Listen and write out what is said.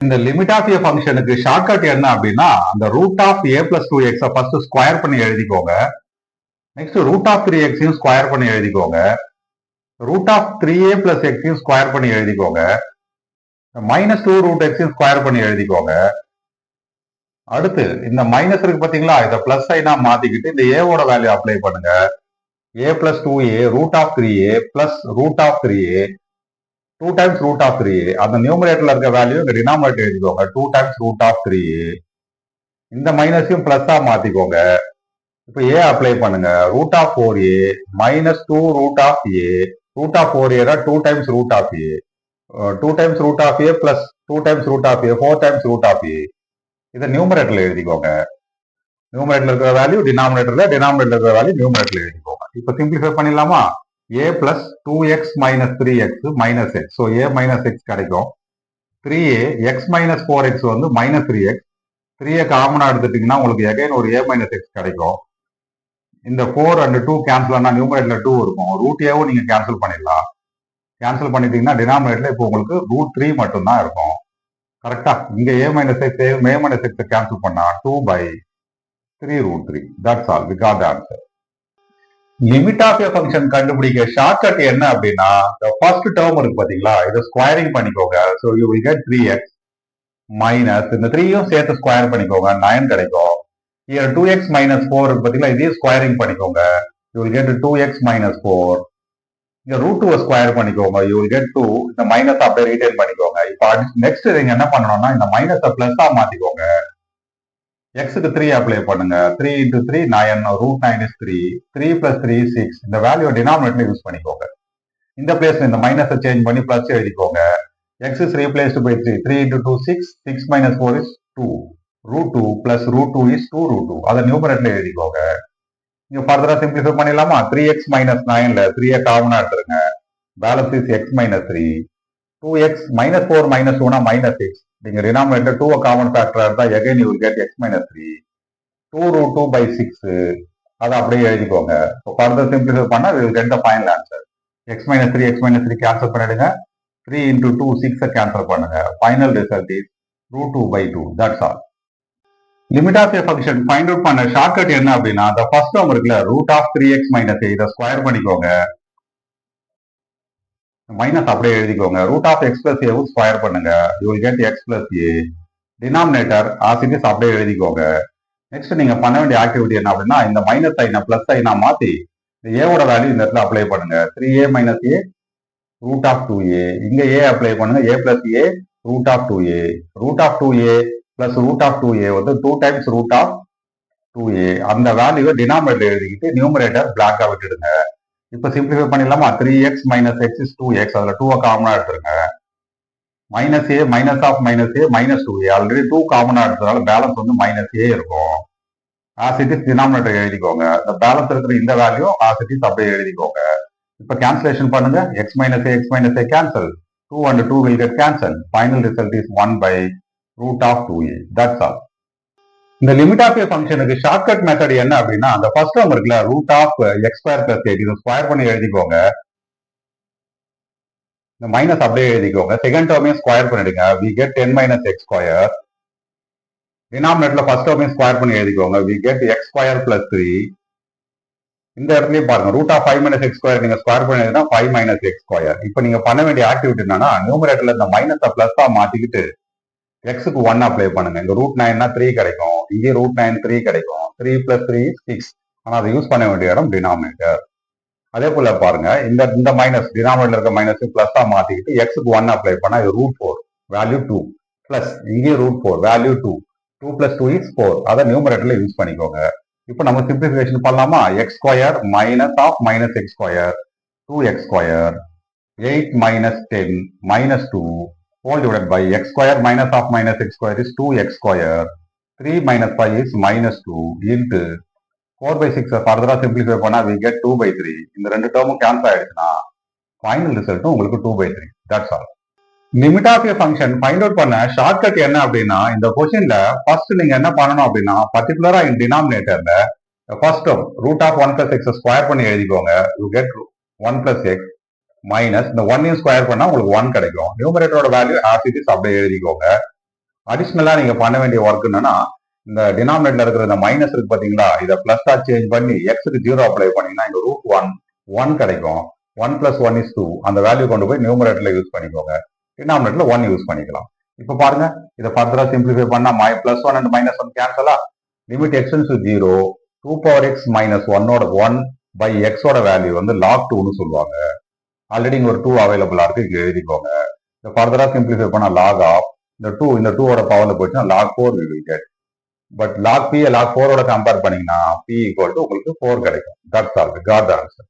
இந்த limit of A ஃபங்க்ஷனுக்கு shortcut என்ன அப்படின்னா அந்த root of A plus two எக்ஸை ஃபர்ஸ்ட் ஸ்கொயர் பண்ணி எழுதிக்கோங்க. நெக்ஸ்ட் ரூட் ஆஃப் த்ரீ எக்ஸையும் ஸ்கொயர் பண்ணி எழுதிக்கோங்க. Root of three A plus எக்ஸையும் ஸ்கொயர் பண்ணி எழுதிக்கோங்க. மைனஸ் டூ ரூட் எக்ஸையும் ஸ்கொயர் பண்ணி எழுதிக்கோங்க. அடுத்து இந்த மைனஸ் இருக்கு பாத்தீங்களா, இதை பிளஸ் சைனா மாத்திக்கிட்டு இந்த ஏவோட வேல்யூ அப்ளை பண்ணுங்க. A plus two A root of three A plus root of three A 2 times root of 3a. அந்த நியூமரேட்டர்ல இருக்க வேல்யூ இந்த டினாமினேட்டர் எழுதிக்கோங்க. 2 times root of 3a. இந்த மைனஸையும் பிளஸ்ஸா மாத்திக்கோங்க. இப்போ a அப்ளை பண்ணுங்க. root of 4a minus 2 root of a. root of 4a 2 times root of a. 2 times root of a plus 2 times root of a 4 times root of a. இதை நியூமரேட்டர்ல எழுதிக்கோங்க. நியூமரேட்டர்ல இருக்கிற value டினாமினேட்டர்ல, டினாமினேட்டர்ல இருக்கிற value நியூமரேட்டர்ல எழுதிக்கோங்க. இப்போ simplify பண்ணிடலாமா? a plus 2x minus 3x minus x. So a minus x கிடைக்கும். 3a x minus 4x வந்து minus 3x. 3a காமனா எடுத்துட்டீங்கன்னா உங்களுக்கு again ஒரு a minus x கிடைக்கும். இந்த 4 and 2 கேன்சல் ஆனா நியூமரேட்டர்ல 2 இருக்கும். ரூட் ஏவும் நீங்க கேன்சல் பண்ணிடலாம். கேன்சல் பண்ணிட்டீங்கன்னா டினாமினேட்டர்ல இப்போ உங்களுக்கு ரூட் 3 மட்டும் தான் இருக்கும். கரெக்டா? இங்க a minus x a minus x cancel பண்ணா 2 by 3 root 3. That's all. We got the answer. Limit of A function கண்டுபிடிக்க ஷார்ட்கட் என்ன அப்படின்னா ஃபர்ஸ்ட் டேர்ம் இருக்கு பாத்தீங்களா, இதை ஸ்கொயரிங் பண்ணிக்கோங்க. So you will get 3x minus இந்த 3யும் சேர்த்து ஸ்கொயர் பண்ணிக்கோங்க, 9 கிடைக்கும். இயர் 2x மைனஸ் 4 இருக்கு பாத்தீங்களா, இதையும் ஸ்கொயரிங் பண்ணிக்கோங்க. You will get 2x minus 4. இங்க ரூட் 2 ஸ்கொயர் பண்ணிக்கோங்க. You will get 2. இந்த மைனஸ் அப்படியே ரீடைன் பண்ணிக்கோங்க. இப்போ நெக்ஸ்ட் நீங்க என்ன பண்ணணும்னா இந்த மைனஸை பிளஸ்ஸா மாத்திக்கோங்க. எக்ஸுக்கு 3 அப்ளை பண்ணுங்க. 3 into 3 9, root 9 is 3. 3 plus 3 is 6. இந்த வேல்யூ டினாமினேட்டர்ல யூஸ் பண்ணிக்கோங்க. இந்த பிளேஸ்ல இந்த மைனஸை சேஞ்ச் பண்ணி பிளஸ் எழுதிக்கோங்க. x is replaced by 3. 3 into 2 6. 6 minus 4 is 2. root 2 plus root 2 is 2 root 2. அதை நியூமரேட்டர்ல எழுதிக்கோங்க. இங்க ஃபர்தரா சிம்பிளிஃபை பண்ணிடலாமா? 3x minus 9ல 3 காமனா எடுத்துருங்க. Balance is x minus 3. 2x minus 4 minus 2 minus 6. நீங்க டினாமினேட்டர் 2 காமன் ஃபேக்டரா இருந்தா again you will get x minus 3. 2 root 2 by 6. அதை அப்படியே எழுதிக்கோங்க. இப்போ ஃபர்தர் சிம்பிளிஃபை பண்ணா we will get the final answer. x minus 3 cancel பண்ணிடுங்க. 3 into 2 6 கேன்சல் பண்ணுங்க. Final result is root 2 by 2. That's all. Limit of A function find out பண்ண shortcut என்ன அப்படின்னா the first term இருக்குல்ல root of 3x minus a, இதை square பண்ணிக்கோங்க. Minus அப்படியே எழுதிக்கோங்க. ரூட் ஆஃப் எக்ஸ் பிளஸ் ஏவும் ஸ்கொயர் பண்ணுங்க. You will get X plus A. Denominator as it is அப்படியே எழுதிக்கோங்க. நெக்ஸ்ட் நீங்க பண்ண வேண்டிய ஆக்டிவிட்டி என்ன அப்படின்னா இந்த மைனஸ் சைனை பிளஸ் சைனா மாத்தி இந்த ஏவோட வேல்யூ இந்த இடத்துல அப்ளை பண்ணுங்க. 3a minus A root of 2a. இங்க ஏ அப்ளை பண்ணுங்க. a plus a root of 2a. Root of 2a plus root of 2a வந்து 2 டைம்ஸ் ரூட் ஆஃப் 2a. அந்த வேல்யூவை டினாமினேட்டர் எழுதிக்கிட்டு நியூமரேட்டர் பிளாக்கா விட்டுடுங்க. இப்போ சிம்பிளிஃபை பண்ணிடலாமா? 3x minus X is 2x. அதுல 2 காமனா எடுத்துருங்க. Minus a minus of minus a minus 2a. Already 2 காமனா எடுத்ததால பேலன்ஸ் வந்து மைனஸ் ஏ இருக்கும். ஆசிட்டிஸ் டினாமினேட்டர் எழுதிக்கோங்க. இந்த பேலன்ஸ் இருக்கிற இந்த வேல்யூ ஆசிட்டிஸ் அப்படியே எழுதிக்கோங்க. இப்போ கேன்சலேஷன் பண்ணுங்க. x minus A cancel. 2 and 2 will get cancel. Final result is 1 by root of 2a. That's all. இந்த லிமிட் ஆஃப் ஏ ஃபங்க்ஷனுக்கு ஷார்ட்கட் மெத்தட் என்ன அப்படின்னா அந்த ஃபர்ஸ்ட் டேர்ம் இருக்குல்ல root of x square plus 8 இதை ஸ்கொயர் பண்ணி எழுதிக்கோங்க. இந்த மைனஸ் அப்படியே எழுதிக்கோங்க. செகண்ட் டேர்மையும் ஸ்கொயர் பண்ணிடுங்க. we get 10 minus x square. டினாமினேட்டர்ல ஃபர்ஸ்ட் டேர்மையும் ஸ்கொயர் பண்ணி எழுதிக்கோங்க. we get x square plus 3. இந்த இடத்துலயும் பாருங்க root of 5 minus x square நீங்க ஸ்கொயர் பண்ணி எழுதினா 5 minus x square. இப்போ நீங்க பண்ண வேண்டிய ஆக்டிவிட்டி என்னன்னா நியூமரேட்டர்ல இந்த மைனஸை பிளஸ்ஸா மாத்திக்கிட்டு எக்ஸுக்கு 1 அப்ளை பண்ணுங்க. இங்க ரூட் 9னா 3 கிடைக்கும். இங்கே ரூட் 9 3 கிடைக்கும். 3 plus 3 is 6. ஆனா அதை யூஸ் பண்ண வேண்டிய இடம் டினாமினேட்டர். அதே போல பாருங்க இந்த மைனஸ் டினாமினேட்டர் இருக்க மைனஸ் பிளஸ்ஸா மாத்திக்கிட்டு எக்ஸுக்கு 1 அப்ளை பண்ணா இது ரூட் 4 வேல்யூ 2 பிளஸ் இங்கே ரூட் 4 வேல்யூ 2. 2 plus 2 is 4. அதை நியூமரேட்டர்ல யூஸ் பண்ணிக்கோங்க. இப்போ நம்ம சிம்பிளிஃபிகேஷன் பண்ணலாமா? X square minus of minus x square 2x square 8 minus 10 minus 2 whole divided by x square minus of minus x square is 2x square. 3 minus 5 is minus 2 into 4 by 6 further simplify பண்ணா we get 2 by 3. இந்த ரெண்டு டேர்மும் cancel ஆயிடுச்சுன்னா final result உங்களுக்கு 2 by 3. That's all. Limit of A function find out பண்ண shortcut என்ன அப்படின்னா இந்த கொஸ்டின்ல ஃபர்ஸ்ட் நீங்க என்ன பண்ணணும் அப்படின்னா பர்டிகுலரா இன் டினாமினேட்டர்ல first term root of 1 plus x square பண்ணி எழுதிக்கோங்க. You get 1 plus x minus இந்த 1 ஸ்கொயர் பண்ணா உங்களுக்கு 1 கிடைக்கும். நியூமரேட்டரோட வேல்யூ ஆஸ் இட் இஸ் அப்படியே எழுதிக்கோங்க. அடிஷ்னலா நீங்க பண்ண வேண்டிய ஒர்க் என்னன்னா, இந்த டினாமினேட்ல இருக்கிற இந்த மைனஸ் இருக்கு பாத்தீங்களா, இதை பிளஸ்ஸா சேஞ்ச் பண்ணி எக்ஸுக்கு 0 அப்ளை பண்ணீங்கன்னா இங்க √1 கிடைக்கும். 1 + 1 = 2. அந்த வேல்யூ கொண்டு போய் நியூமரேட்டர்ல யூஸ் பண்ணிக்கோங்க. டினாமினேட்டர்ல 1 யூஸ் பண்ணிக்கலாம். இப்ப பாருங்க, இதை ஃபர்தரா சிம்பிளிஃபை பண்ணா +1 and -1 கேன்சலா. Limit x → 0, 2 x - 1 by x ஓட வேல்யூ வந்து log 2ன்னு சொல்லுவாங்க. ஆல்ரெடி இங்க ஒரு 2 அவைலபிளா இருக்கு, இங்க எழுதிக்கோங்க. இதை ஃபர்தரா சிம்பிளிஃபை பண்ணா log ஆஃப் இந்த 2 ஓட பவர்ல போச்சுன்னா log 4 we will get. But log p log 4 ஓட கம்பேர் பண்ணீங்கன்னா p = உங்களுக்கு 4 கிடைக்கும். That's all. got the answer.